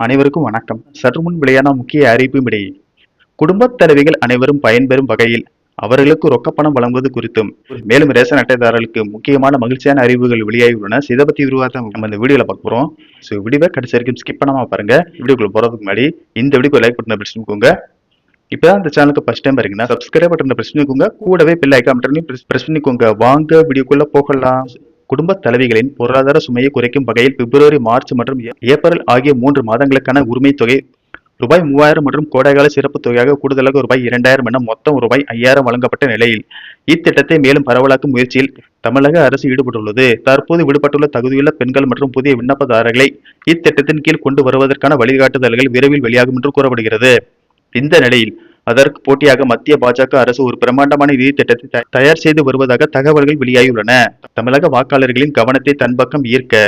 அனைவருக்கும் வணக்கம். சற்று முன் வெளியான முக்கிய அறிவிப்பும் இடையே குடும்பத் தலைவிகள் அனைவரும் பயன்பெறும் வகையில் அவர்களுக்கு ரொக்கப்பணம் வழங்குவது குறித்தும் மேலும் ரேஷன் அட்டைதாரர்களுக்கு முக்கியமான மகிழ்ச்சியான அறிவுகள் வெளியாகியுள்ளன. இதை பத்தி விரிவாக நம்ம இந்த வீடியோல பார்க்க போறோம். ஸோ வீடியோவை கடைசி வரைக்கும் ஸ்கிப் பண்ணாம பாருங்க. வீடியோக்குள்ள போறதுக்கு முன்னாடி இந்த வீடியோக்கு லைக் பட்டனை பிரஸ் பண்ணிக்கோங்க. இப்பதான் இந்த சேனலுக்கு ஃபர்ஸ்ட் டைம் பாருங்கன்னா சப்ஸ்கிரைப் பட்டனை பிரஸ் பண்ணிக்கோங்க. கூடவே பெல் ஐகான் பட்டனையும் பிரஸ் பண்ணிக்கோங்க. வாங்க வீடியோக்குள்ள போகலாம். குடும்ப தலைவிகளின் பொருளாதார சுமையை குறைக்கும் வகையில் பிப்ரவரி, மார்ச் மற்றும் ஏப்ரல் ஆகிய 3 மாதங்களுக்கான உரிமை தொகை ரூபாய் 3000 மற்றும் கோடைகால சிறப்பு தொகையாக கூடுதலாக ரூபாய் 2000 என மொத்தம் ரூபாய் 5000 வழங்கப்பட்ட நிலையில் இத்திட்டத்தை மேலும் பரவலாக்கும் முயற்சியில் தமிழக அரசு ஈடுபட்டுள்ளது. தற்போது விடுபட்டுள்ள தகுதியுள்ள பெண்கள் மற்றும் புதிய விண்ணப்பதாரர்களை இத்திட்டத்தின் கீழ் கொண்டு வருவதற்கான வழிகாட்டுதல்கள் விரைவில் வெளியாகும் என்று கூறப்படுகிறது. இந்த நிலையில் அதற்கு போட்டியாக மத்திய பாஜக அரசு ஒரு பிரம்மாண்டமான நிதி திட்டத்தை தயார் செய்து வருவதாக தகவல்கள் வெளியாகியுள்ளன. தமிழக வாக்காளர்களின் கவனத்தை தன் பக்கம் ஈர்க்க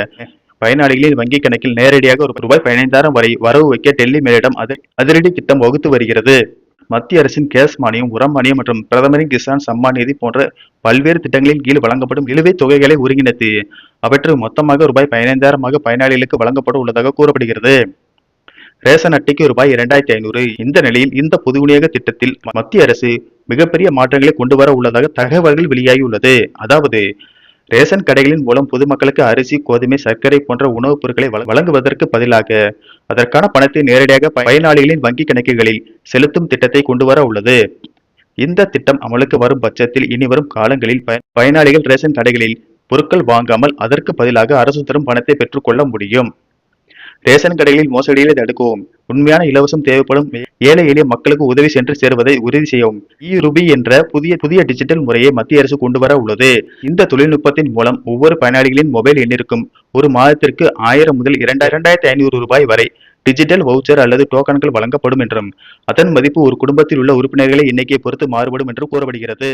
பயனாளிகளின் வங்கிக் கணக்கில் நேரடியாக ரூபாய் 15000 வரை வரவு வைக்க டெல்லி மேலிடம் அதிரடி திட்டம் வகுத்து வருகிறது. மத்திய அரசின் கேஸ் மானியம், உரம் மானியம் மற்றும் பிரதமரின் கிசான் சம்மான் நிதி போன்ற பல்வேறு திட்டங்களின் கீழ் வழங்கப்படும் நிலுவைத் தொகைகளை ஒருங்கிணைத்து அவற்றை மொத்தமாக ரூபாய் 15000 பயனாளிகளுக்கு வழங்கப்பட உள்ளதாக கூறப்படுகிறது. ரேஷன் அட்டைக்கு ரூபாய் 2500. இந்த நிலையில் இந்த பொது விநியோக திட்டத்தில் மத்திய அரசு மிகப்பெரிய மாற்றங்களை கொண்டு வர உள்ளதாக தகவல்கள் வெளியாகியுள்ளது. அதாவது ரேஷன் கடைகளின் மூலம் பொதுமக்களுக்கு அரிசி, கோதுமை, சர்க்கரை போன்ற உணவுப் பொருட்களை வழங்குவதற்கு பதிலாக அதற்கான பணத்தை நேரடியாக பயனாளிகளின் வங்கி கணக்குகளில் செலுத்தும் திட்டத்தை கொண்டு வர உள்ளது. இந்த திட்டம் அமலுக்கு வரும் பட்சத்தில் இனி வரும் காலங்களில் பயனாளிகள் ரேஷன் கடைகளில் பொருட்கள் வாங்காமல் அதற்கு பதிலாக அரசு தரும் பணத்தை பெற்றுக்கொள்ள முடியும். ரேஷன் கடைகளில் மோசடிகளை தடுக்கவும், உண்மையான இலவசம் தேவைப்படும் ஏழை எளிய மக்களுக்கு உதவி சென்று சேருவதை உறுதி செய்யவும் இ-ரூபி என்ற புதிய டிஜிட்டல் முறையை மத்திய அரசு கொண்டு வர உள்ளது. இந்த தொழில்நுட்பத்தின் மூலம் ஒவ்வொரு பயனாளிகளின் மொபைல் எண்ணிற்கும் ஒரு மாதத்திற்கு 1000 முதல் 2500 ரூபாய் வரை டிஜிட்டல் வவுச்சர் அல்லது டோக்கன்கள் வழங்கப்படும் என்றும் அதன் மதிப்பு ஒரு குடும்பத்தில் உள்ள உறுப்பினர்களை எண்ணிக்கையை பொறுத்து மாறுபடும் என்று கூறப்படுகிறது.